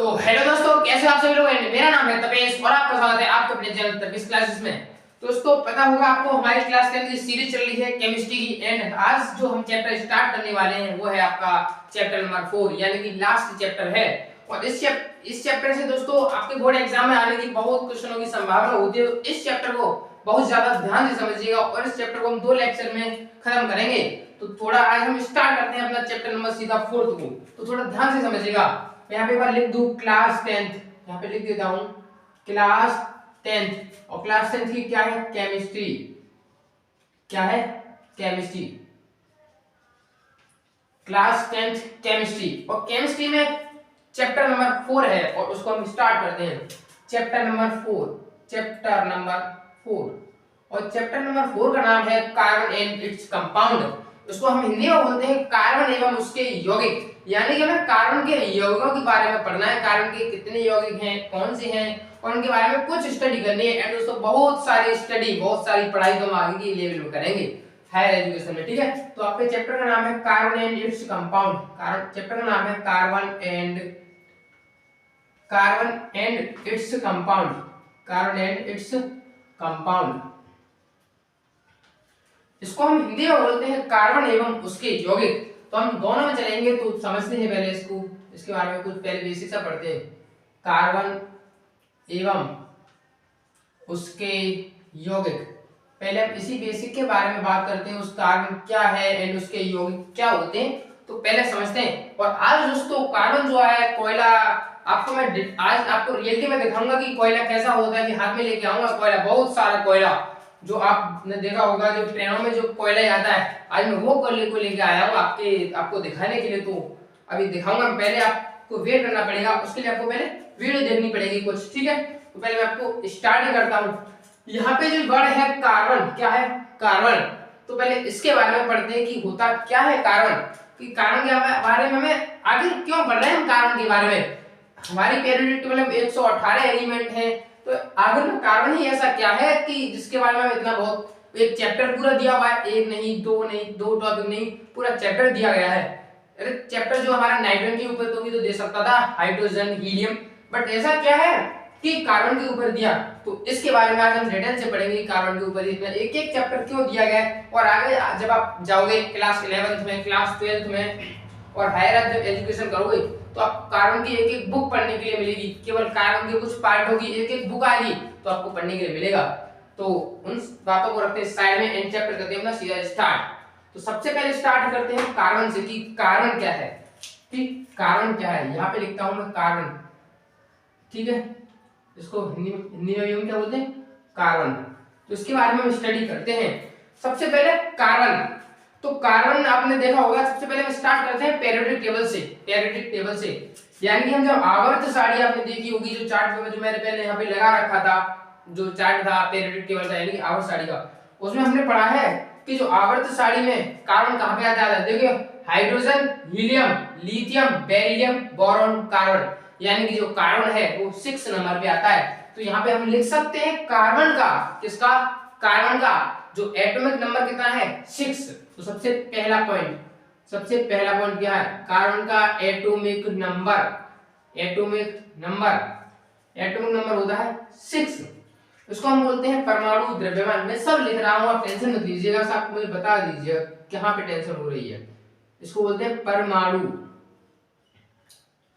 तो हेलो दोस्तों, कैसे हो आप सभी लोग। मेरा नाम है तपेश और आपका स्वागत है आपके अपने चैनल तपेश क्लासेस में। दोस्तों पता होगा आपको हमारी क्लास 10 की सीरीज चल रही है केमिस्ट्री की, एंड आज जो हम चैप्टर स्टार्ट करने वाले हैं वो है आपका चैप्टर नंबर 4 यानी कि लास्ट चैप्टर है। और इस चैप्टर से दोस्तों आपके बोर्ड एग्जाम में आने की बहुत क्वेश्चनों की संभावना होती है। इस चैप्टर को बहुत ज्यादा ध्यान से समझिएगा और इस चैप्टर को हम 2 लेक्चर में खत्म करेंगे। तो थोड़ा आज हम स्टार्ट करते हैं अपना चैप्टर नंबर सीधा 4 को, तो थोड़ा ध्यान से समझिएगा। मैं यहाँ पे एक बार लिख दूं क्लास 10th, यहाँ पे लिख देता हूं क्लास 10th। और क्लास 10th की क्या है? केमिस्ट्री। क्या है? केमिस्ट्री। Class 10th chemistry. और केमिस्ट्री में चैप्टर नंबर 4 है और उसको हम स्टार्ट करते हैं। Chapter number 4, chapter number 4। और चैप्टर नंबर 4 का नाम है कार्बन एंड इट्स कंपाउंड। उसको हम हिंदी में बोलते हैं कार्बन एवं उसके यौगिक। यानी कि हमें कार्बन के यौगिकों के बारे में पढ़ना है, कार्बन के कितने यौगिक हैं, कौन से हैं और उनके बारे में कुछ स्टडी करनी है। एंड दोस्तों बहुत सारी स्टडी, बहुत सारी पढ़ाई तो हम आगे की लेवल में करेंगे हायर एजुकेशन में, ठीक है। तो आपके चैप्टर का नाम है carbon and its compound. Chapter का नाम है carbon and its compound. Carbon and its compound, इसको हम हिंदी में बोलते हैं कार्बन एवं उसके यौगिक। तो हम दोनों में चलेंगे, तो समझते हैं पहले इसको, इसके बारे में कुछ पहले बेसिक सा पढ़ते हैं। कार्बन एवं उसके यौगिक, पहले हम इसी बेसिक के बारे में बात करते हैं। उस कार्बन क्या है एंड उसके यौगिक क्या होते हैं, तो पहले समझते हैं। और आज दोस्तों कार्बन जो है कोयला, आपको मैं आज आपको रियलिटी में दिखाऊंगा कि कोयला कैसा होता है, कि हाथ में लेके आऊंगा कोयला, बहुत सारा कोयला जो आपने देखा होगा जो ट्रेनों में जो कोयला आता है, आज मैं वो कोयले को लेके आया हूँ आपको दिखाने के लिए। तो अभी दिखाऊंगा, पहले आपको वेट करना पड़ेगा, उसके लिए आपको पहले वीडियो देखनी पड़ेगी कुछ, ठीक है। तो पहले मैं आपको स्टार्ट करता हूँ। यहाँ पे जो वर्ड है कार्बन, क्या है? कार्बन। तो पहले इसके बारे में पढ़ते हैं कि होता क्या है कार्बन, कि कार्बन के बारे में हमें आगे क्यों पढ़ रहे हैं हम कार्बन के बारे में। हमारी पीरियोडिक टेबल में 118 एलिमेंट है, तो आखिर में कार्बन ही ऐसा क्या है कि जिसके बारे में इतना बहुत एक चैप्टर पूरा दिया हुआ है, एक नहीं, दो नहीं, दो टॉपिक नहीं, पूरा चैप्टर दिया गया है। अरे चैप्टर जो हमारा नाइट्रोजन के ऊपर तो भी तो दे सकता था, हाइड्रोजन, हीलियम, बट ऐसा क्या है कि कार्बन के ऊपर दिया। तो इसके बारे में आज हम डिटेल से पढ़ेंगे कार्बन के ऊपर इतना एक एक चैप्टर क्यों दिया गया है। और आगे जब आप जाओगे क्लास 11th में, क्लास 12th में और हायर जब एजुकेशन करोगे, तो आप कार्बन की एक एक बुक पढ़ने के लिए मिलेगी। केवल कार्बन के कुछ पार्ट होगी, एक एक बुक आएगी तो आपको पढ़ने के लिए मिलेगा। तो उन बातों को रखते हैं साइड में, एंड चैप्टर करते हैं अपना सीधा स्टार्ट। तो सबसे पहले स्टार्ट करते हैं कार्बन से, कि कार्बन क्या है। ठीक, कार्बन क्या है, यहाँ पे लिखता हूं मैं कार्बन, ठीक है। इसको हिंदी में हम क्या बोलते हैं? कार्बन। तो इसके बारे में हम स्टडी करते हैं। सबसे पहले कार्बन, तो कार्बन आपने देखा होगा। सबसे पहले हम स्टार्ट करते हैं पीरियोडिक टेबल से। पीरियोडिक टेबल से यानी कि हम जब आवर्त सारणी आपने देखी होगी, जो चार्ट में जो मैंने पहले यहाँ पे लगा रखा था, जो चार्ट था पीरियोडिक टेबल का यानी कि आवर्त सारणी का, उसमें हमने पढ़ा है कि जो आवर्त सारणी में कार्बन कहाँ पे आता है। देखिए hydrogen, helium, lithium, beryllium, boron, carbon, यानी कि जो कार्बन है वो 6 नंबर पे आता है। तो यहाँ पे हम लिख सकते हैं कार्बन का, किसका? कार्बन का जो एटॉमिक नंबर कितना है? 6। तो सबसे पहला पॉइंट क्या है? कार्बन का एटॉमिक नंबर होता है 6। इसको हम बोलते हैं परमाणु द्रव्यमान। मैं सब लिख रहा हूं, आप टेंशन मत लीजिएगा, सब मुझे बता दीजिएगा कहां पे टेंशन हो रही है। इसको बोलते हैं परमाणु,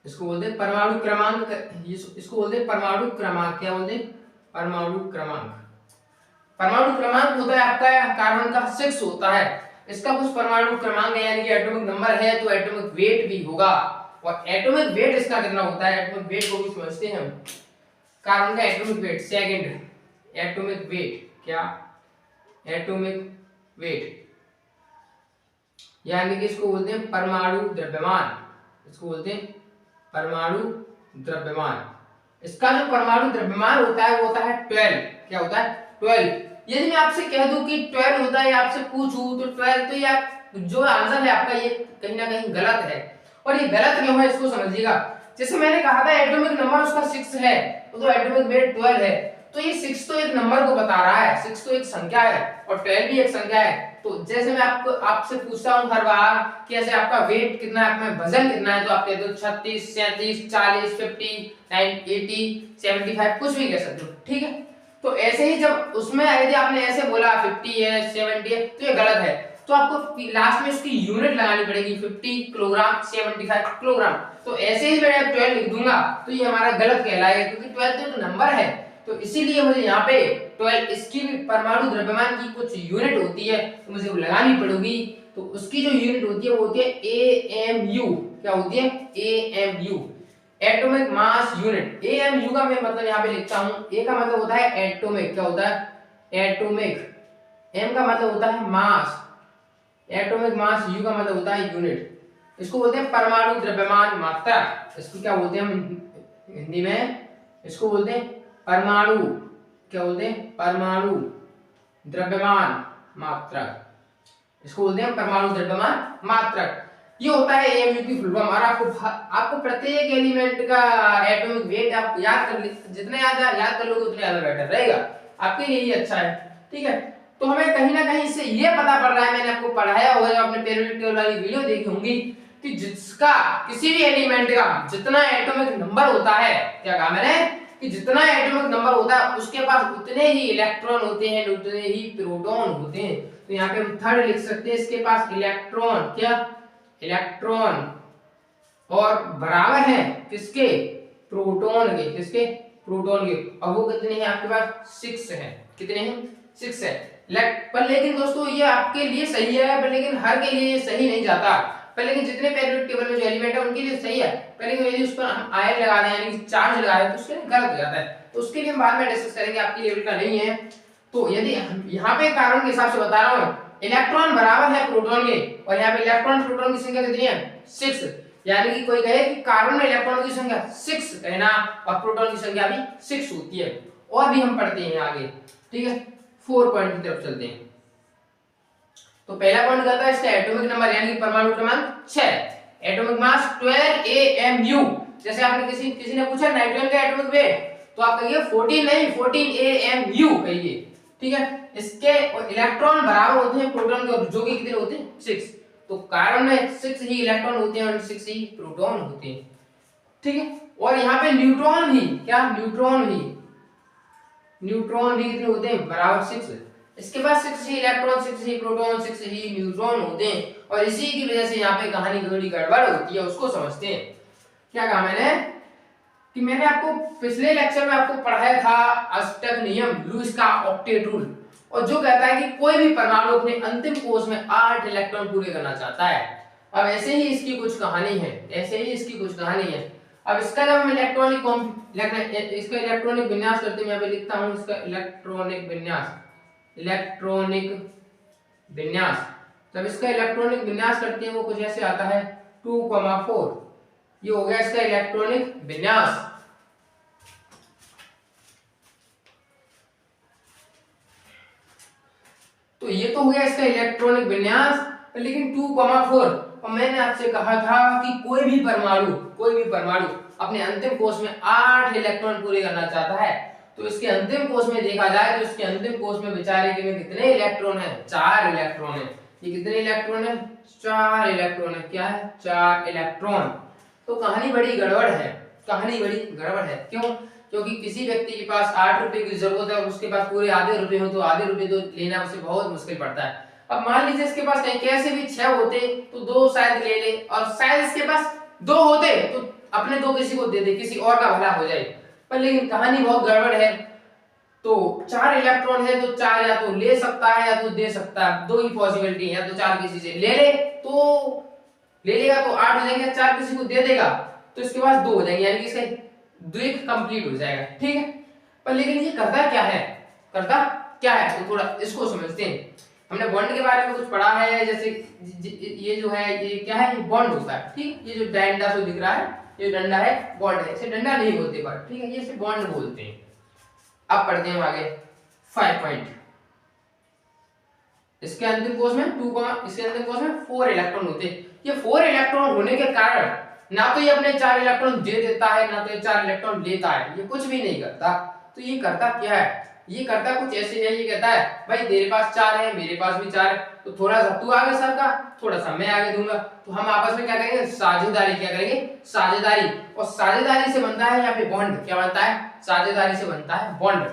इसको बोलते हैं परमाणु क्रमांक, इसको बोलते हैं परमाणु क्रमांक। क्या बोलते हैं? परमाणु क्रमांक। परमाणु क्रमांक होता है आपका कार्बन का 6 होता है। इसका कुछ परमाणु क्रमांक है यानी कि एटॉमिक नंबर है, तो एटॉमिक वेट भी होगा। और एटॉमिक वेट इसका कितना होता है, एटॉमिक वेट को भी समझते हैं हम। कार्बन का atomic weight, second atomic weight, क्या? एटॉमिक वेट, यानी कि इसको बोलते हैं परमाणु द्रव्यमान। इसको बोलते हैं परमाणु द्रव्यमान। इसका जो परमाणु द्रव्यमान होता है वो होता है 12। क्या होता है? 12। यदि मैं आपसे कह दूं कि 12 होता है, आपसे पूछूं तो 12, तो ये जो आंसर है आपका ये कहीं ना कहीं गलत है। और ये गलत क्यों है इसको समझिएगा। जैसे मैंने कहा था एटॉमिक नंबर उसका 6 है, तो एटॉमिक वेट 12 है, तो ये 6 तो एक नंबर को बता रहा है, 6 तो एक संख्या है और 12 भी एक संख्या है। तो जैसे मैं आपको आपसे पूछता हूँ हर बार कि ऐसे आपका वेट कितना है, आप में वजन कितना है, तो आप कहते हो 36, 37, 40, 50, 80, 75, कुछ भी कह सकते हो, ठीक है। तो ऐसे ही जब उसमें यदि आपने ऐसे बोला 50 है, 70 है, तो ये गलत है। तो आपको लास्ट में उसकी यूनिट लगानी पड़ेगी, 50 किलोग्राम, 75 किलोग्राम। तो ऐसे ही मैं 12 लिख दूंगा तो ये हमारा गलत कहलाएगा, क्योंकि 12 तो नंबर है। तो इसीलिए मुझे यहाँ पे 12 इसकी भी परमाणु द्रव्यमान की कुछ यूनिट होती है, तो मुझे वो लगानी पड़ेगी। तो उसकी जो यूनिट होती है वो होती है AMU। क्या होती है? AMU, atomic mass unit. AMU का मैं मतलब यहाँ पे लिखता हूँ। A का मतलब होता है एटॉमिक, क्या होता है? एटॉमिक। M का मतलब होता है मास, एटॉमिक मास। U का मतलब होता है यूनिट। इसको बोलते हैं परमाणु द्रव्यमान मात्रा। इसको क्या बोलते हैं हम हिंदी में? इसको बोलते हैं परमाणु, क्या बोलते हैं? परमाणु द्रव्यमान मात्रक। इसको बोलते हैं परमाणु द्रव्यमान मात्रक। ये होता है AMU की फुल फॉर्म। और आपको प्रत्येक एलिमेंट का एटॉमिक वेट आप याद कर जितने याद कर लोगे उतने ज्यादा बेटर रहेगा, आपके लिए ये अच्छा है, ठीक है। तो हमें कहीं ना कहीं इससे ये पता पड़ रहा है, मैंने आपको पढ़ाया होगा, जब आपने पीरियोडिक टेबल वाली वीडियो देखी होंगी, कि जिसका किसी भी एलिमेंट का जितना एटॉमिक नंबर होता है, क्या कहा मैंने? कि जितना एटॉमिक नंबर होता है उसके पास उतने ही इलेक्ट्रॉन होते हैं, उतने ही प्रोटॉन होते हैं। तो यहाँ पे हम थर्ड लिख सकते हैं, इसके पास इलेक्ट्रॉन, क्या? इलेक्ट्रॉन, और बराबर है किसके? प्रोटॉन के। किसके? प्रोटॉन के। और वो कितने हैं आपके पास? 6 है। कितने हैं? 6 है। पर लेकिन दोस्तों ये आपके लिए सही है, पर लेकिन हर के लिए सही नहीं जाता। पर लेकिन जितने पीरियोडिक टेबल में जो एलिमेंट है उनके लिए सही है, पर लेकिन यदि उस पर हम आयन लगा दें यानी कि चार्ज लगा दें तो उसके लिए गलत हो जाता है। तो उसके लिए हम बाद में डिस्कस करेंगे, आपके लेवल का नहीं है। तो यदि यहाँ पे कारण के हिसाब से बता रहा हूँ, इलेक्ट्रॉन बराबर है प्रोटॉन के, और यहाँ पे इलेक्ट्रॉन प्रोटॉन की संख्या कितनी है? 6। यानी कि कोई कहे कि कार्बन में इलेक्ट्रॉन की संख्या 6 कहना, और प्रोटॉन की संख्या भी 6 होती है। और भी हम पढ़ते हैं आगे, ठीक है। 4 पॉइंट की तरफ चलते हैं। तो पहला पॉइंट कहता है इसका एटॉमिक नंबर यानी कि परमाणु क्रमांक 6, एटॉमिक मास 12 AMU। जैसे आपने किसी ने पूछा नाइट्रोजन का एटॉमिक वेट, तो आप कहिए 14 नहीं, 14 AMU कहिए, ठीक है। इसके इलेक्ट्रॉन बराबर होते हैं प्रोटॉन के, जो कि कितने होते हैं? 6। तो कार्बन में 6 ही इलेक्ट्रॉन होते हैं और 6 ही प्रोटॉन होते हैं, ठीक है। और यहाँ पे न्यूट्रॉन भी, क्या? न्यूट्रॉन भी कितने होते हैं? बराबर 6। इसके पास 6 ही इलेक्ट्रॉन, 6 ही प्रोटॉन, 6 ही न्यूट्रॉन होते हैं। और इसी की वजह से यहाँ पे कहानी थोड़ी गड़बड़ होती है, उसको समझते हैं। क्या कहा मैंने? कि मैंने आपको पिछले लेक्चर में आपको पढ़ाया था अष्टक नियम, लुईस का ऑक्टेट रूल, और जो कहता है कि कोई भी परमाणु अपने अंतिम कोश में 8 इलेक्ट्रॉन पूरे करना चाहता है। अब ऐसे ही इसकी कुछ कहानी है, अब इसका जब हम इसका इलेक्ट्रॉनिक विन्यास करते हैं, यहाँ पे लिखता हूं इसका इलेक्ट्रॉनिक विन्यास। जब इसका इलेक्ट्रॉनिक विन्यास करते हैं वो कुछ ऐसे आता है 2,4। ये हो गया इसका इलेक्ट्रॉनिक विन्यास। तो ये तो हो गया इसका इलेक्ट्रॉनिक विन्यास, लेकिन 2,4। और मैंने आपसे कहा था कि कोई भी परमाणु अपने अंतिम कोश में 8 इलेक्ट्रॉन पूरे करना चाहता है। तो इसके अंतिम कोश में देखा जाए तो इसके अंतिम कोश में बेचारे के में कितने इलेक्ट्रॉन है? 4 इलेक्ट्रॉन है। ये कितने इलेक्ट्रॉन है? 4 इलेक्ट्रॉन है। क्या है? 4 इलेक्ट्रॉन। तो कहानी बड़ी गड़बड़ है, क्यों? क्योंकि किसी व्यक्ति के पास 8 रुपए की जरूरत है और उसके पास पूरे आधे रुपए हो, तो आधे रुपए तो लेना उसे बहुत मुश्किल पड़ता है। अब मान लीजिए इसके पास कहीं कैसे भी 6 होते तो 2 शायद ले ले, और शायद इसके पास 2 होते तो अपने 2 किसी को दे दे, किसी और का भला हो जाए। पर लेकिन कहानी बहुत गड़बड़ है। तो 4 इलेक्ट्रॉन है तो 4 या तो ले सकता है या तो दे सकता है, 2 ही पॉसिबिलिटी है। या तो 4 किसी से ले लेगा तो 8 हो जाएंगे, 4 किसी को दे देगा तो इसके पास 2 हो जाएंगे, यानी कि इसका द्विक कंप्लीट हो जाएगा, ठीक है। पर लेकिन ये करता क्या है तो थोड़ा इसको समझते हैं। हमने बॉन्ड के बारे में कुछ पढ़ा है, जैसे ये जो है ये क्या है? ये बॉन्ड होता है, ठीक। ये जो डंडा से दिख रहा है, ये डंडा है, बॉन्ड है। इसे डंडा नहीं बोलते पर, ठीक है, ये इसे बॉन्ड बोलते हैं। अब पढ़ते हैं आगे 5 पॉइंट। इसके अंतिम कोश में 4 इलेक्ट्रॉन होते हैं। ये 4 इलेक्ट्रॉन होने के कारण ना तो ये अपने 4 इलेक्ट्रॉन दे देता है, ना तो ये 4 इलेक्ट्रॉन लेता है, ये कुछ भी नहीं करता। तो ये करता क्या है? ये करता कुछ ऐसे है, ये कहता है भाई तेरे पास 4 है, मेरे पास भी 4 है, तो थोड़ा सा तू आगे सर का, थोड़ा सा मैं आगे दूंगा, तो हम आपस में क्या करेंगे, साझेदारी, क्या करेंगे, साझेदारी। और साझेदारी से बनता है यहाँ पे बॉन्ड, क्या बनता है, साझेदारी से बनता है बॉन्ड।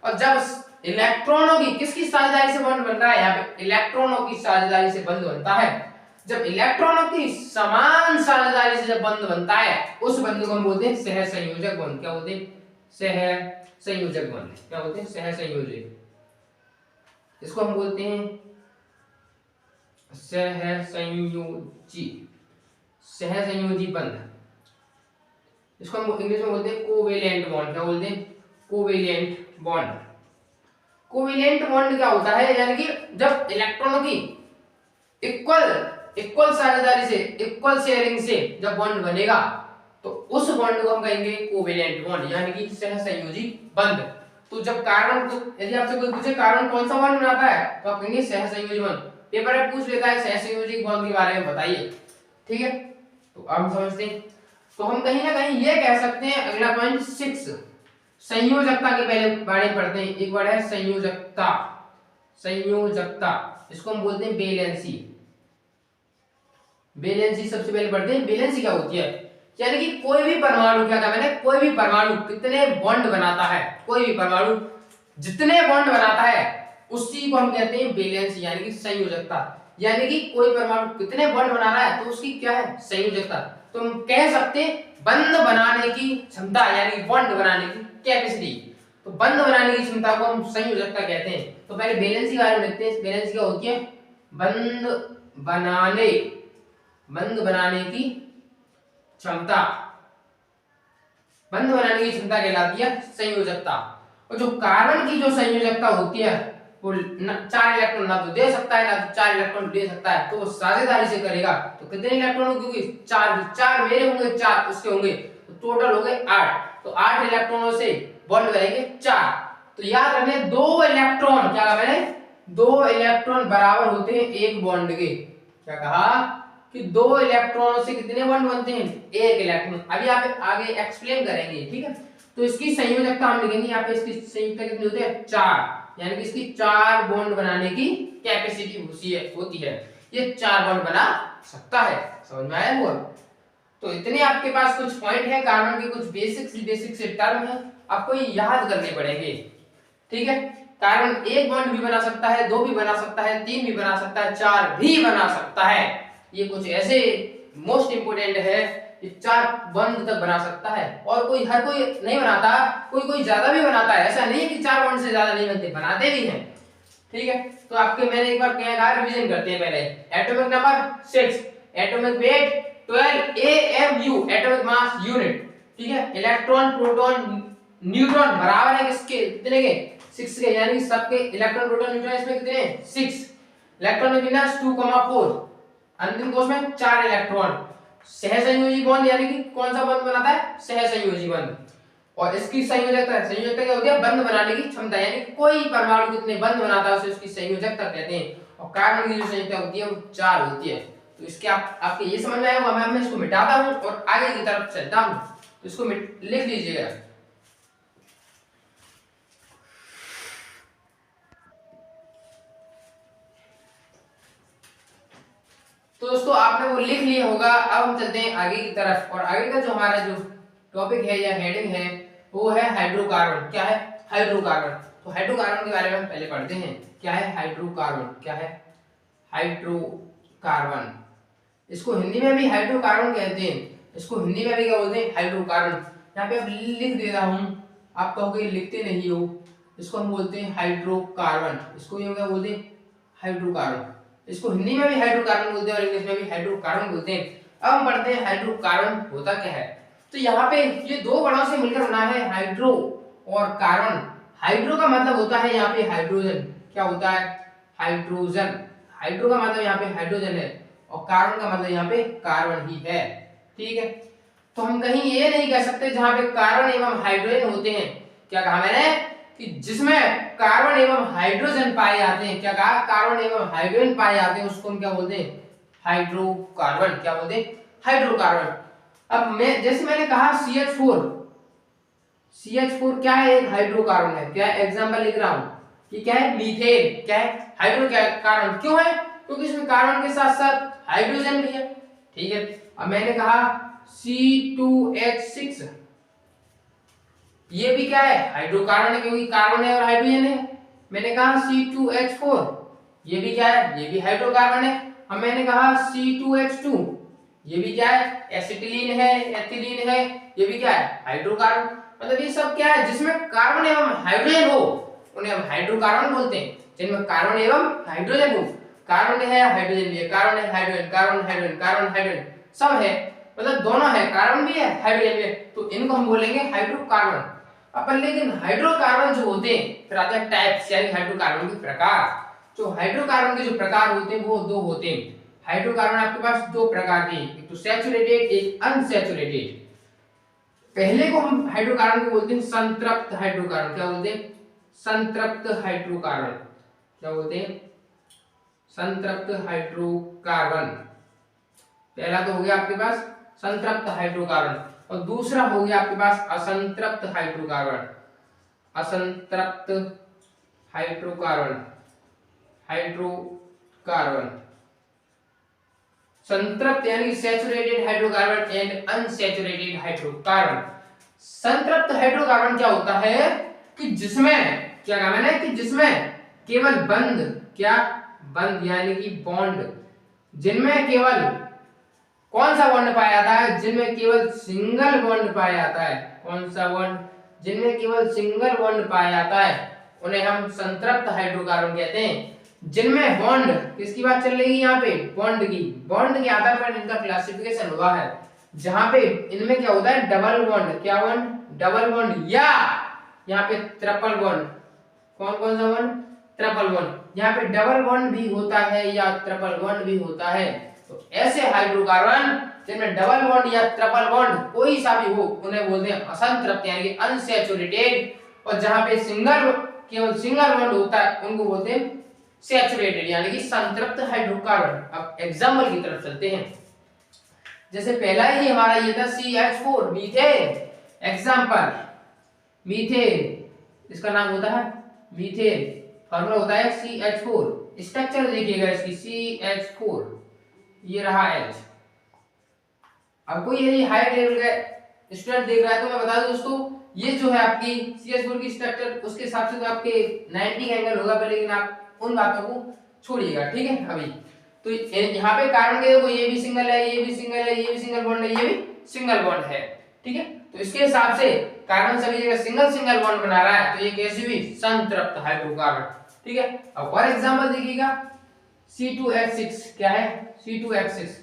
और जब इलेक्ट्रॉनों की, किसकी साझेदारी से बॉन्ड बनता है, यहाँ पे इलेक्ट्रॉनों की साझेदारी से बंध बनता है। जब इलेक्ट्रॉनों की समान साझेदारी से जब बंध बनता है, उस बंध को हम बोलते हैं सहसंयोजक बंध। क्या बोलते हैं, सहसंयोजक बंध। क्या बोलते हैं, सहसंयोजक। इसको हम बोलते हैं सहसंयोजी, सहसंयोजी बंध। इसको हम इंग्लिश में बोलते हैं कोवेलेंट बॉन्ड। क्या बोलते हैं, कोवेलेंट बॉन्ड। कोवेलेंट बॉन्ड क्या होता है, यानी कि जब इलेक्ट्रॉनों की इक्वल साझेदारी से, इक्वल शेयरिंग से जब बॉन्ड बनेगा, तो उस बॉन्ड को हम कहेंगे कोवेलेंट बॉन्ड, यानी कि सहसंयोजी बंध। तो जब कार्बन को, यदि आपसे कोई पूछे कार्बन कौन सा बॉन्ड बनाता है, तो आप कहेंगे सहसंयोजी बॉन्ड। पेपर में पूछ लेता है सहसंयोजी बॉन्ड के बारे में बताइए, ठीक है। तो अब हम समझते हैं, तो हम कहीं ना कहीं ये कह सकते हैं, अगला पॉइंट 6 संयोजकता के पहले बारे में पढ़ते हैं। एक वर्ड है संयोजकता, संयोजकता, इसको हम बोलते हैं बैलेंसी। बैलेंसी सबसे पहले पढ़ते हैं, बैलेंसी क्या होती है, यानी कि कोई भी परमाणु, क्या कहा मैंने, कोई भी परमाणु कितने बॉन्ड बनाता है, कोई भी परमाणु जितने बॉन्ड बनाता है उसी को हम कहते हैं बैलेंसी, यानी कि संयोजकता। यानी कि कोई परमाणु कितने बॉन्ड बना रहा है तो उसकी क्या है, संयोजकता। तो हम कह सकते हैं बंध बनाने की क्षमता, यानी बॉन्ड बनाने की कैपेसिटी। तो बंध बनाने की क्षमता को हम संयोजकता कहते हैं। तो पहले बैलेंसी के बारे में देखते हैं। बैलेंसी क्या होती है, बंध बनाने की क्षमता, बंध बनाने की क्षमता कहलाती है संयोजकता। और जो कार्बन की जो संयोजकता होती है, वो 4 इलेक्ट्रॉन ना तो दे सकता है, ना तो 4 इलेक्ट्रॉन दे सकता है, तो वो साझेदारी से करेगा। तो कितने इलेक्ट्रॉन, क्योंकि 4 मेरे होंगे, 4 उसके होंगे, तो टोटल हो गए 8। तो 8 इलेक्ट्रॉनों से बॉन्ड बनेंगे 4। तो याद रखने 2 इलेक्ट्रॉन, क्या कहा मैंने, 2 इलेक्ट्रॉन बराबर होते हैं एक बॉन्ड के। क्या कहा कि 2 इलेक्ट्रॉनों से कितने बॉन्ड बनते हैं, एक इलेक्ट्रॉन। अभी आप आगे एक्सप्लेन करेंगे, ठीक है। तो इसकी संयोजकता हम लिखेंगे यहाँ पे, इसकी संयोजकता कितनी होती है, 4, यानी कि इसकी 4 बॉन्ड बनाने की कैपेसिटी होती है। ये 4 बॉन्ड बना सकता है। समझ में आया हुआ। तो इतने आपके पास कुछ पॉइंट है, कार्बन के कुछ बेसिक से टर्म है, आपको ये याद करने पड़ेंगे, ठीक है। कार्बन 1 बॉन्ड भी बना सकता है, 2 भी बना सकता है, 3 भी बना सकता है, 4 भी बना सकता है। ये कुछ ऐसे मोस्ट इंपोर्टेंट है, 4 बॉन्ड तक बना सकता है। और हर कोई नहीं बनाता, कोई ज्यादा भी बनाता है। ऐसा नहीं है कि 4 बॉन्ड से ज्यादा नहीं बनते, बनाते भी हैं, ठीक है। तो आपके मैंने एक बार क्या रिवीजन करते हैं पहले। Atomic number 6, atomic weight 12 AMU, atomic mass unit, ठीक है। इलेक्ट्रॉन, प्रोटॉन, न्यूट्रॉन बराबर है किसके, कितने के, 6 के, यानी सबके इलेक्ट्रॉन, प्रोटॉन, न्यूट्रॉन इसमें कितने हैं, 6। इलेक्ट्रॉन में विन्यास 2,4, अंतिम कोश में 4 इलेक्ट्रॉन। सहसंयोजी बॉन्ड, यानी कि कौन सा बंध बनाता है, सहसंयोजी बंध। और इसकी संयोजकता क्या होती है, बंध बनाने की क्षमता, यानी कोई परमाणु कितने बंध बनाता है उसे उसकी संयोजकता कहते हैं। और कार्बन की जो संयोजकता होती है वो 4 होती है। तो इसके आपके ये समझ में आया होगा। मैं इसको मिटाता हूं और आगे की तरफ चलता हूं, तो इसको लिख लीजिएगा। तो दोस्तों आपने वो लिख लिया होगा। अब हम चलते हैं आगे की तरफ, और आगे का जो हमारा जो टॉपिक है या हेडिंग है वो है हाइड्रोकार्बन। क्या है, हाइड्रोकार्बन। तो हाइड्रोकार्बन के बारे में हम पहले पढ़ते हैं। क्या है हाइड्रोकार्बन, क्या है हाइड्रोकार्बन। इसको हिंदी में भी हाइड्रोकार्बन कहते हैं, इसको हिंदी में भी क्या बोलते हैं, हाइड्रोकार्बन। यहाँ पे अब लिख दे रहा हूँ, आप कहोगे लिखते नहीं हो। इसको हम बोलते हैं हाइड्रोकार्बन, इसको ये क्या बोलते हैं, हाइड्रोकार्बन। इसको हिंदी में भी हाइड्रोकार्बन बोलते हैं और इंग्लिश में भी हाइड्रोकार्बन बोलते हैं। अब हम पढ़ते हैं हाइड्रोकार्बन होता क्या है। तो यहाँ पे ये 2 वर्णों से मिलकर बना है हाइड्रो और कार्बन। हाइड्रो का मतलब होता है यहाँ पे हाइड्रोजन। क्या होता है, हाइड्रोजन। हाइड्रो का मतलब यहाँ पे हाइड्रोजन है और कार्बन का मतलब यहाँ पे कार्बन ही है, ठीक है। तो हम कहीं ये नहीं कह सकते जहां पे कार्बन एवं हाइड्रोजन होते हैं। क्या कहा मैंने कि जिसमें कार्बन एवं हाइड्रोजन पाए जाते हैं, क्या कहा, कार्बन एवं हाइड्रोजन पाए जाते हैं, उसको हम क्या बोलते हैं, हाइड्रोकार्बन। क्या बोलते हैं, हाइड्रोकार्बन। अब मैं जैसे मैंने कहा CH4, CH4 क्या है? एक हाइड्रोकार्बन है। क्या एग्जांपल लिख रहा हूं कि क्या है? मीथेन क्या है? हाइड्रोकार्बन। क्यों है? क्योंकि इसमें कार्बन के साथ साथ हाइड्रोजन भी है। ठीक है, अब मैंने कहा C2H6, ये भी क्या है? हाइड्रोकार्बन है, क्योंकि कार्बन है और हाइड्रोजन है। मैंने कहा C2H4, ये भी क्या है? ये भी हाइड्रोकार्बन है। अब मैंने कहा C2H2, ये भी क्या है? एसिटिलीन है, एथिलीन है, ये भी क्या है? हाइड्रोकार्बन। मतलब ये सब क्या है? जिसमें कार्बन एवं हाइड्रोजन हो उन्हें हम हाइड्रोकार्बन बोलते हैं। जिनमें कार्बन एवं हाइड्रोजन हो, कार्बन है हाइड्रोजन भी है, कार्बन है hydrogen, carbon hydrogen, carbon hydrogen सब है, मतलब दोनों है, कार्बन भी है हाइड्रोजन भी है, तो इनको हम बोलेंगे हाइड्रोकार्बन। अपन लेकिन हाइड्रोकार्बन जो होते हैं, फिर आते हैं टाइप्स यानी हाइड्रोकार्बन के प्रकार। जो हाइड्रोकार्बन के जो प्रकार होते हैं वो दो होते हैं। हाइड्रोकार्बन आपके पास दो प्रकार के, एक तो सैचुरेटेड, एक अनसैचुरेटेड। पहले को हम हाइड्रोकार्बन को बोलते हैं संतृप्त हाइड्रोकार्बन। क्या बोलते हैं? संतृप्त हाइड्रोकार्बन। क्या बोलते हैं? संतृप्त हाइड्रोकार्बन। पहला तो हो गया आपके पास संतृप्त हाइड्रोकार्बन, और दूसरा हो गया आपके पास असंतृप्त हाइड्रोकार्बन। असंतृप्त हाइड्रोकार्बन, हाइड्रोकार्बन। संतृप्त यानी saturated hydrocarbon and unsaturated hydrocarbon. संतृप्त हाइड्रोकार्बन क्या होता है कि जिसमें क्या कहा मैंने कि जिसमें केवल बंध, क्या बंध यानी कि बॉन्ड, जिनमें केवल कौन सा बॉन्ड पाया जाता है? जिनमें केवल सिंगल बॉन्ड पाया जाता है। कौन सा बॉन्ड? जिनमें केवल सिंगल बॉन्ड पाया जाता है उन्हें हम संतृप्त हाइड्रोकार्बन कहते हैं। जिनमें बॉन्ड, किसकी बात चल रही है यहाँ पे? बॉन्ड की। बॉन्ड के आधार पर इनका क्लासिफिकेशन हुआ है, जहां पे इनमें क्या होता है? Double bond. क्या बॉन्ड? डबल बॉन्ड, या यहाँ पे ट्रिपल बॉन्ड। कौन कौन सा बॉन्ड? Triple bond. यहाँ पे डबल बॉन्ड भी होता है या ट्रिपल बॉन्ड भी होता है। तो ऐसे हाइड्रोकार्बन जिनमें डबल बॉन्ड या ट्रिपल बॉन्ड कोई सा भी हो उन्हें बोलते हैं असंतृप्त यानी कि अनसैचुरेटेड, और जहां पे सिंगल, केवल सिंगल बॉन्ड होता है उनको बोलते हैं सैचुरेटेड यानी कि संतृप्त हाइड्रोकार्बन। अब एग्जांपल की तरफ चलते हैं। जैसे पहला ही हमारा ये था CH4 मीथेन। एग्जांपल मीथेन, इसका नाम होता है मीथेन, फार्मूला होता है CH4। स्ट्रक्चर देखिएगा इसकी CH4, ये रहा H। अब कोई यदि हाई लेवल का स्टूडेंट देख रहा है तो मैं बता दूं दोस्तों, ये जो है आपकी CH4 की स्ट्रक्चर उसके हिसाब से तो आपके 90 का एंगल होगा, पर लेकिन आप उन बातों को छोड़िएगा, ठीक है। अभी तो यहाँ पे कार्बन के देखो, ये भी सिंगल है, ये भी सिंगल है, ये भी सिंगल बॉन्ड है, ये भी सिंगल बॉन्ड है, ठीक है। तो इसके हिसाब से कार्बन सभी जगह सिंगल सिंगल बॉन्ड बना रहा है, तो ये कैसी हुई? संतृप्त हाइड्रोकार्बन, ठीक है। अब और एग्जांपल देखिएगा, C2H6 क्या है? C2H6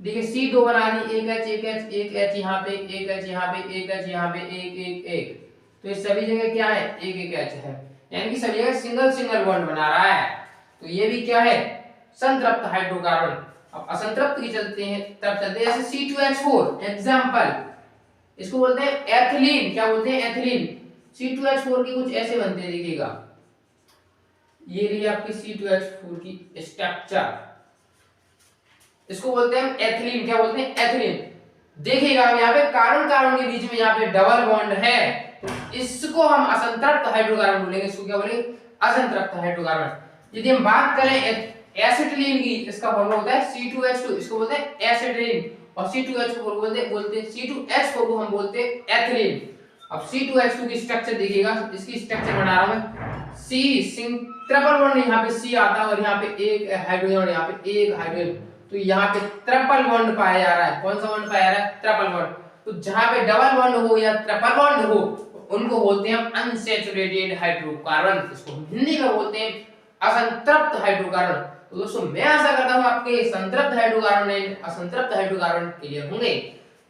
देखिए, C2 बना दी, एक H, एक H, एक H यहाँ पे, एक H यहाँ पे, एक H यहाँ पे, एक एक एक, तो ये सभी जगह क्या है? एक एक H है, यानी कि सभी जगह सिंगल सिंगल बॉन्ड बना रहा है, तो ये भी क्या है? संतृप्त हाइड्रोकार्बन। अब असंतृप्त की चलते हैं, तब चलते हैं जैसे C2H4 एग्जांपल, इसको बोलते हैं एथिलीन। क्या बोलते हैं? एथिलीन। C2H4 की कुछ ऐसे बनते हैं, देखिएगा, ये रही आपकी C2H4 की स्ट्रक्चर, इसको बोलते हैं एथिलीन। क्या बोलते हैं? एथिलीन। देखिएगा यहाँ पे कार्बन कार्बन के बीच में यहाँ पे डबल बॉन्ड है, तो इसको हम असंतृप्त हाइड्रोकार्बन बोलेंगे। इसको क्या बोलेंगे? असंतृप्त हाइड्रोकार्बन। यदि हम बात करें एसिटिलीन की, इसका फॉर्मूला होता है C2H2, इसको बोलते हैं एसिटिलीन, और C2H4 बोलते हैं C2H4 को हम बोलते हैं एथिलीन। अब C2H2 की स्ट्रक्चर देखिएगा, इसकी स्ट्रक्चर बना रहा हूं मैं, C ट्रिपल बॉन्ड, यहाँ पे C आता है और यहाँ पे एक हाइड्रोजन और यहाँ पे एक हाइड्रोजन, तो यहाँ पे ट्रिपल बॉन्ड पाया जा रहा है। कौन सा बॉन्ड पाया जा रहा है? Triple bond. तो जहां पे डबल बॉन्ड हो या ट्रिपल बॉन्ड हो उनको बोलते हैं अनसैचुरेटेड हाइड्रोकार्बन, इसको हिंदी में बोलते हैं असंतृप्त हाइड्रोकार्बन। तो दोस्तों मैं आशा करता हूं आपके संतृप्त हाइड्रोकार्बन एंड असंतृप्त हाइड्रोकार्बन क्लियर होंगे।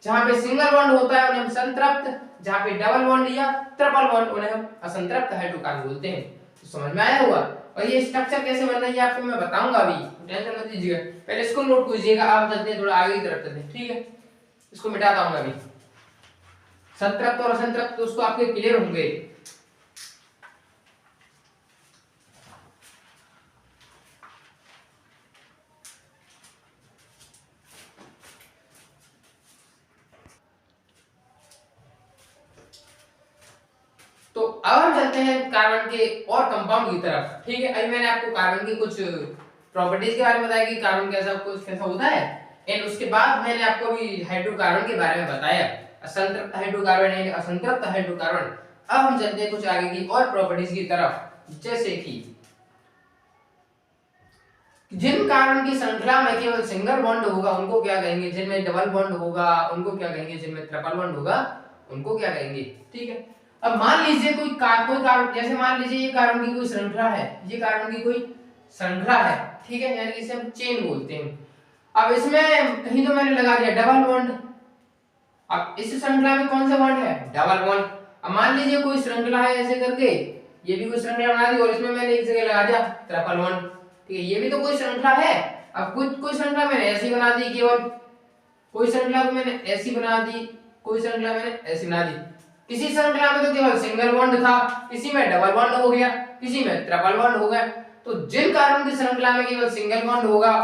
जहां पे सिंगल बॉन्ड होता है उन्हें हम संतृप्त, जहां पे डबल बॉन्ड या ट्रिपल बॉन्ड उन्हें हम असंतृप्त हाइड्रोकार्बन बोलते हैं। तो समझ में आया होगा, और ये स्ट्रक्चर कैसे बन रही है आपको मैं बताऊंगा अभी, टेंशन मत लीजिएगा, पहले इसको नोट कीजिएगा। आप चलते हैं थोड़ा आगे की तरफ चलते हैं, ठीक है। इसको मिटाता हूं मैं अभी। संतृप्त और असंतृप्त दोस्तों आपके क्लियर होंगे। चलते हैं कार्बन के और कंपाउंड की तरफ। ठीक है, अभी मैंने आपको कार्बन की कुछ प्रॉपर्टीज के बारे में बताया कि कार्बन कैसा होता है, एंड उसके बाद मैंने आपको भी हाइड्रोकार्बन के बारे में बताया, असंतृप्त हाइड्रोकार्बन एंड असंतृप्त हाइड्रोकार्बन। अब हम चलते हैं कुछ आगे की और प्रॉपर्टीज की तरफ, जैसे कि जिन कार्बन की श्रृंखला में केवल सिंगल बॉन्ड होगा उनको क्या कहेंगे, जिनमें डबल बॉन्ड होगा उनको क्या कहेंगे, जिनमें ट्रिपल बॉन्ड होगा उनको क्या कहेंगे। ठीक है, अब मान लीजिए कोई कार्बन, जैसे मान लीजिए ये कार्बन की कोई श्रृंखला है, ये कार्बन की कोई श्रृंखला है, ठीक है, यानी इसे हम चेन बोलते हैं। अब इसमें कहीं तो मैंने लगा दिया डबल बॉन्ड, अब इस श्रृंखला में कौन सा बॉन्ड है, डबल बॉन्ड। अब मान लीजिए कोई श्रृंखला है ऐसे करके, ये भी कोई श्रृंखला बना दी और इसमें मैंने एक जगह लगा दिया ट्रिपल बॉन्ड। ठीक है, ये भी तो कोई श्रृंखला है। अब कोई श्रृंखला मैंने ऐसी बना दी, केवल कोई श्रृंखला को मैंने ऐसी बना दी, कोई श्रृंखला मैंने ऐसी बना दी। किसी श्रृंखला में तो केवल सिंगल बॉन्ड था, किसी में डबल बॉन्ड हो गया, किसी में ट्रिपल बॉन्ड हो गया। तो जिन कार्बन की श्रृंखला में केवल सिंगल बॉन्ड होगा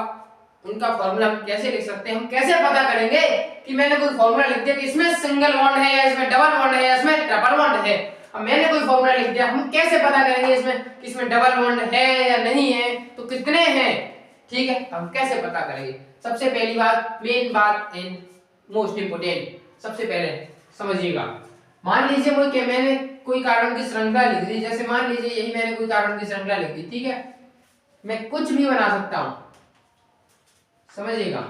उनका फॉर्मूला हम कैसे लिख सकते हैं, हम कैसे पता करेंगे कि मैंने कोई फॉर्मूला लिख दिया कि इसमें सिंगल बॉन्ड है या इसमें डबल बॉन्ड है या इसमें ट्रिपल बॉन्ड है। अब मैंने कोई फॉर्मूला लिख दिया, हम कैसे पता करेंगे इसमें डबल बॉन्ड है या नहीं है, तो कितने हैं। ठीक है, हम कैसे पता करेंगे। सबसे पहली बात, मेन बात एंड मोस्ट इंपोर्टेंट, सबसे पहले समझिएगा। मान लीजिए मैंने कोई कार्बन की श्रृंखला लिख दी, जैसे मान लीजिए यही मैंने कोई कार्बन की श्रृंखला लिख दी। ठीक है, मैं कुछ भी बना सकता हूं, समझिएगा।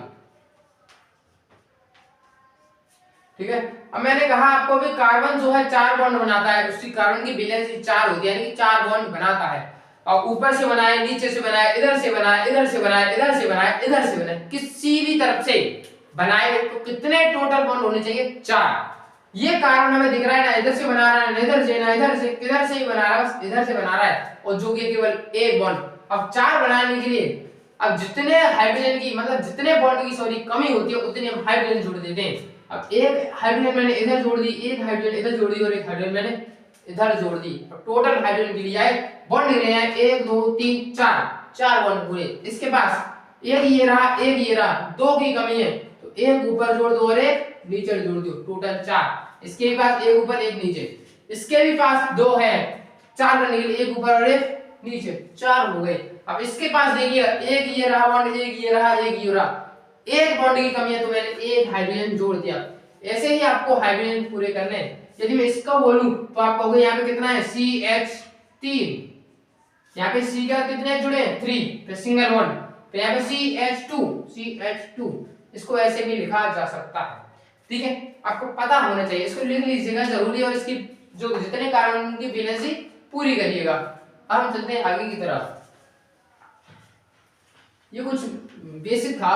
ठीक है, अब मैंने कहा आपको भी कार्बन जो है 4 बॉन्ड बनाता है, उसकी कार्बन की वैलेंसी 4 होती है, यानी कि 4 बॉन्ड बनाता है। और ऊपर से बनाए, नीचे से बनाए, इधर से बनाए, इधर से बनाए, इधर से बनाए, इधर से बनाए, किसी भी तरफ से बनाए तो कितने टोटल बॉन्ड होने चाहिए, 4। ये कार्बन हमें दिख रहा है ना, इधर से बना रहा है, इधर से ना, इधर से किधर से ही बना रहा है, बस इधर से बना रहा है, और जो कि केवल एक बॉन्ड। अब 4 बनाने के लिए अब जितने हाइड्रोजन की मतलब जितने बॉन्ड की सॉरी कमी होती है उतने हम हाइड्रोजन जोड़ देते हैं। अब एक हाइड्रोजन मैंने इधर जोड़ दी, एक हाइड्रोजन इधर जोड़ दी और एक हाइड्रोजन मैंने इधर जोड़ दी। अब टोटल हाइड्रोजन के लिए आए बॉन्ड निकले हैं 1 2 3 4 बॉन्ड पूरे। इसके पास एक ये रहा, एक ये रहा, 2 की कमी है तो एक ऊपर जोड़ दो और एक नीचे जोड़ दो, टोटल 4। इसके भी पास एक ऊपर एक नीचे, इसके भी पास 2 है, 4 करने के लिए एक ऊपर और एक नीचे, 4 हो गए। अब इसके पास देखिए एक ये रहा बॉन्ड, एक ये रहा, एक ये रहा, एक बॉन्ड की कमी है तो मैंने एक हाइड्रोजन जोड़ दिया। ऐसे ही आपको हाइड्रोजन पूरे करने हैं। यदि मैं इसका बोलूं तो आप कहोगे यहाँ पे कितना है, CH3, यहाँ पे C का कितने जुड़े हैं 3, फिर सिंगल बॉन्ड, फिर यहाँ पे CH2, इसको ऐसे भी लिखा जा सकता है। ठीक है, आपको पता होना चाहिए, इसको लिख लीजिएगा जरूरी, और इसकी जो जितने कार्बन की वैलेंसी पूरी करिएगा। अब हम चलते हैं आगे की तरफ। ये कुछ बेसिक था।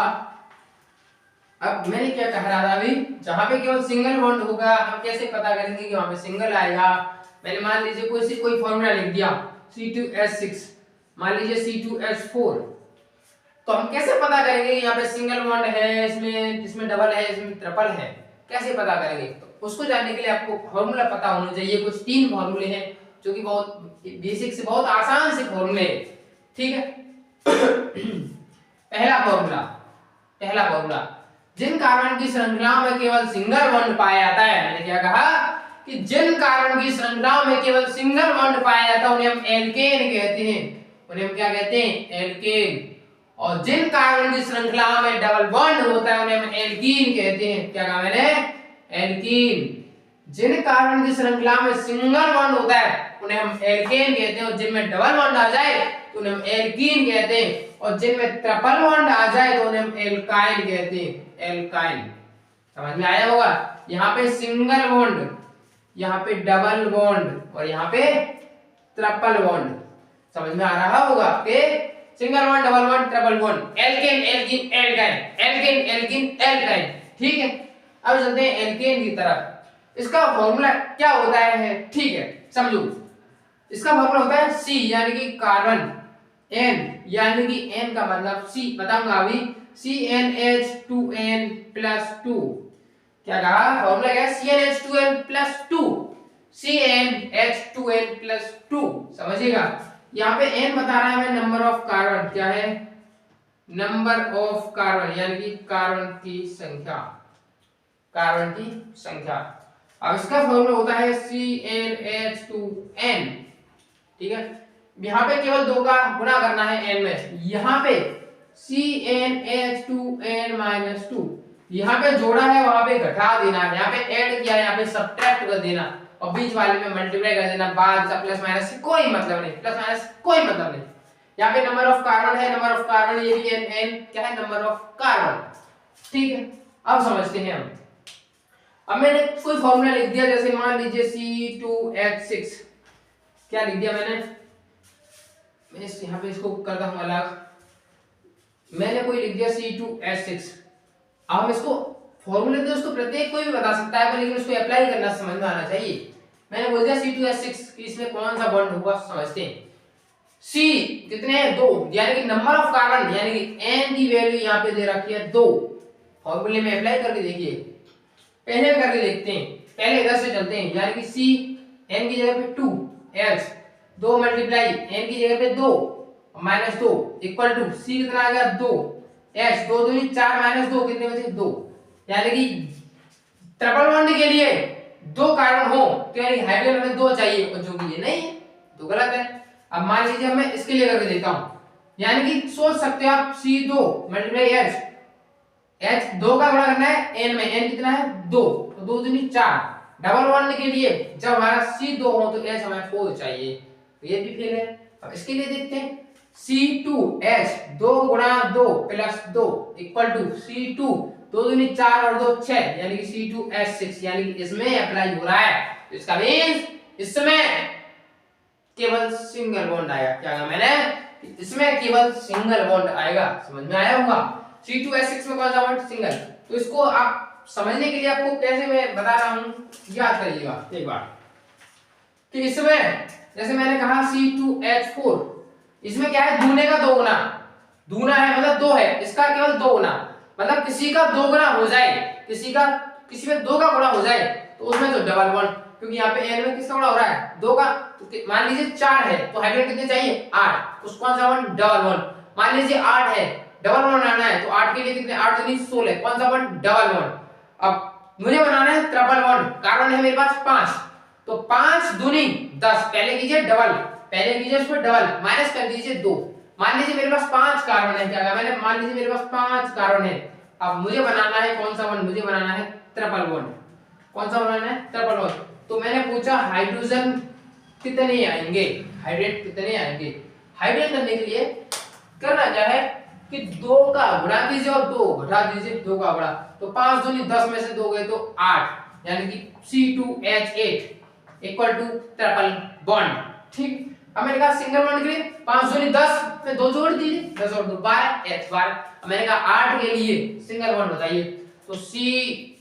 अब मैंने क्या कह रहा था अभी, जहां पे केवल सिंगल बॉन्ड होगा हम कैसे पता करेंगे कि वहां पे सिंगल आएगा। मैंने मान लीजिए कोई फॉर्मूला लिख दिया C2H6, मान लीजिए C2H4, तो हम कैसे पता करेंगे कि यहाँ पे सिंगल बॉन्ड है, इसमें डबल है, इसमें ट्रिपल है, कैसे पता करेंगे। तो उसको जानने के लिए आपको फॉर्मूला पता होना चाहिए। कुछ 3 फॉर्मूले हैं जो कि बहुत बेसिक से बहुत आसान से फॉर्मूले हैं। ठीक है पहला फॉर्मूला, जिन कार्बन की श्रृंखलाओं में केवल सिंगल बॉन्ड पाया जाता है, मैंने क्या कहा कि जिन कार्बन की श्रृंखलाओं में केवल सिंगल बॉन्ड पाया जाता है उन्हें हम एल्केन कहते हैं, उन्हें हम क्या कहते हैं, एल्केन। और जिन कार्बन की श्रृंखलाओं में डबल बॉन्ड होता है उन्हें हम एल्कीन कहते हैं। क्या कहा मैंने, एल्कीन। जिन कार्बन की श्रृंखला में सिंगल बॉन्ड होता है उन्हें हम एल्केन कहते हैं, और जिनमें डबल बॉन्ड आ जाए तो उन्हें हम एल्कीन कहते हैं, और जिनमें ट्रिपल बॉन्ड आ जाए तो उन्हें हम एल्काइल कहते हैं, एल्काइल। समझ में आया होगा। यहाँ पे सिंगल बॉन्ड, यहाँ पे डबल बॉन्ड और यहाँ पे ट्रिपल बॉन्ड, समझ में आ रहा होगा कि single bond, double bond, triple bond, alkane alkene alkyl, alkane alkene alkyl. ठीक है, अब चलते हैं एल्केन की तरफ। इसका फॉर्मूला क्या होता है, ठीक है समझो। इसका फॉर्मूला होता है C यानी कि कार्बन, N यानी कि N का मतलब C बताऊंगा अभी, CnH2n प्लस 2। क्या कहा, फॉर्मूला क्या है, CnH2n प्लस 2, CnH2n प्लस 2, समझिएगा। यहाँ पे N बता रहा है हमें नंबर ऑफ कार्बन, क्या है, नंबर ऑफ कार्बन यानी कि कार्बन की संख्या, अब इसका फॉर्मूला होता है CnH2n ठीक है। यहाँ पे केवल 2 का गुणा करना है n में, यहाँ पे CnH2n-2 यहाँ पे जोड़ा है वहां पे घटा देना, यहाँ पे ऐड किया है यहाँ पे सब्ट्रैक्ट कर देना और बीच वाले में मल्टीप्लाई कर देना, बाद का प्लस माइनस से कोई मतलब नहीं, प्लस माइनस कोई मतलब नहीं। यहाँ पे नंबर ऑफ कार्बन है, नंबर ऑफ कार्बन ये भी n क्या है, नंबर ऑफ कार्बन, ठीक है। अब समझते हैं हम। अब मैंने कोई फॉर्मूला लिख दिया, जैसे मान लीजिए C2H6, क्या लिख दिया मैंने यहाँ पे इसको करता हूं अलग, मैंने कोई लिख दिया C2H6। अब हम इसको फॉर्मूले तो उसको प्रत्येक कोई भी बता सकता है, लेकिन उसको अप्लाई करना समझ में आना चाहिए। मैंने बोल दिया C2H6 कि इसमें कौन सा बॉन्ड होगा, समझते हैं। C कितने हैं, 2, यानी कि नंबर ऑफ कार्बन यानी कि n की वैल्यू यहाँ पे दे रखी है 2। फॉर्मूले में अप्लाई करके देखिए, पहले करके देखते हैं, पहले इधर से चलते हैं, यानी कि C n की जगह पे 2, H 2 मल्टीप्लाई n की जगह पे 2 माइनस 2 इक्वल टू C कितना आ गया 2, H 2 दूनी 4 माइनस 2 कितने बचे 2, यानी कि ट्रिपल बॉन्ड के लिए 2 कार्बन हो तो यानी हाइड्रोजन में 2 चाहिए, और जो कि ये नहीं है तो गलत है। अब मान लीजिए मैं इसके लिए करके देखता हूं, यानी कि सोच सकते हो आप C2 मल्टीप्लाई H 2 का गुणा करना है n में, n कितना है 2, तो 2 दूनी 4, डबल बॉन्ड के लिए जब हमारा C2 हो तो H हमें 4 चाहिए, तो ये भी फेल है। अब इसके लिए देखते हैं C2H 2 गुणा 2 प्लस 2 इक्वल टू C2 2 दूनी 4 और 2 6, यानी कि C2H6, यानी कि इसमें अप्लाई हो रहा है, तो इसका मींस इसमें केवल सिंगल बॉन्ड आएगा। क्या कहा मैंने, इसमें केवल सिंगल बॉन्ड आएगा, समझ में आया होगा। C2H6 में कौन सा बॉन्ड, सिंगल। तो इसको आप समझने के लिए आपको कैसे मैं बता रहा हूं, याद करिएगा एक बार कि इसमें जैसे मैंने कहा C2H4, इसमें क्या है, दूने का 2 गुना, दूना है मतलब 2 है, इसका केवल 2 गुना, मतलब किसी का 2 गुना हो जाए, किसी में 2 का गुना हो जाए तो उसमें तो डबल बॉन्ड, क्योंकि यहाँ पे n में किसका गुणा हो रहा है 2 का, तो मान लीजिए 4 है तो हाइड्रोजन कितने चाहिए 8, उस कौन सा बॉन्ड, डबल बॉन्ड। मान लीजिए 8 है, डबल बॉन्ड बनाना है तो 8 के लिए कितने, 8 दूनी 16, कौन सा बॉन्ड, डबल बॉन्ड। अब मुझे बनाना है ट्रिपल बॉन्ड, कार्बन है मेरे पास 5, तो 5 दूनी 10, पहले कीजिए डबल, पहले कीजिए उसको डबल, माइनस कर दीजिए 2। मान लीजिए मेरे पास 5 कार्बन है, क्या कहा मैंने, मान लीजिए मेरे पास 5 कार्बन है। अब मुझे बनाना है कौन सा बॉन्ड, मुझे बनाना है ट्रिपल बॉन्ड। कौन सा बनाना है, ट्रिपल बॉन्ड। तो मैंने पूछा हाइड्रोजन कितने आएंगे, हाइड्रेट कितने आएंगे। हाइड्रेट करने के लिए करना क्या है कि 2 का गुणा कीजिए और 2 घटा दीजिए, 2 का गुणा, तो 5 दूनी 10 में से 2 गए तो 8, यानी कि C2H8 equal to triple bond, ठीक। अब मैंने कहा सिंगल बॉन्ड के लिए 5 दूनी 10 में 2 जोड़ दीजिए, 10 और 2 12, H12। अब मैंने कहा 8 के लिए सिंगल बॉन्ड बताइए, तो C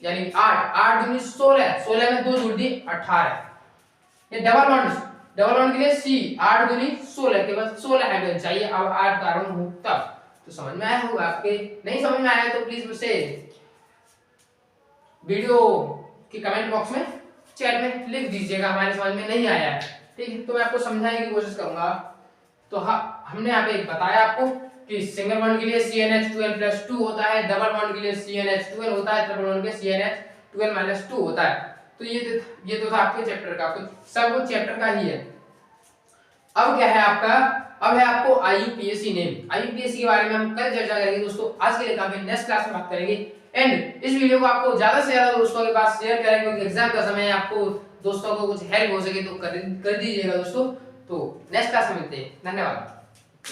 यानी 8 दूनी 16, 16 में 2 जोड़ दिए 18। ये डबल बॉन्ड के लिए C 8 दूनी 16, केवल 16 हाइड्रोजन चाहिए। अब 8 कार्बन हो तब, तो समझ में आया होगा। आपके नहीं समझ में आया तो प्लीज मुझसे वीडियो के कमेंट बॉक्स में चैट में लिख दीजिएगा, हमारे समझ में नहीं आया है, ठीक है, तो मैं आपको समझाने की कोशिश करूंगा। तो हमने यहाँ पे बताया आपको कि सिंगल बॉन्ड के लिए CnH2n+2 होता है, डबल बॉन्ड के लिए CnH2n होता है, ट्रिपल बॉन्ड के लिए CnH2n-2 होता है। तो ये तो था आपके चैप्टर का, कुछ सब कुछ चैप्टर का ही है। अब क्या है आपका, अब है आपको IUPAC नेम। IUPAC के बारे में हम कल चर्चा करेंगे दोस्तों। आज के लिए काफी, नेक्स्ट क्लास में बात करेंगे। एंड इस वीडियो को आपको ज्यादा से ज्यादा दोस्तों के पास शेयर करें, क्योंकि एग्जाम का समय है, आपको दोस्तों को कुछ हेल्प हो सके तो कर दीजिएगा दोस्तों। तो नेक्स्ट क्लास में मिलते हैं, धन्यवाद।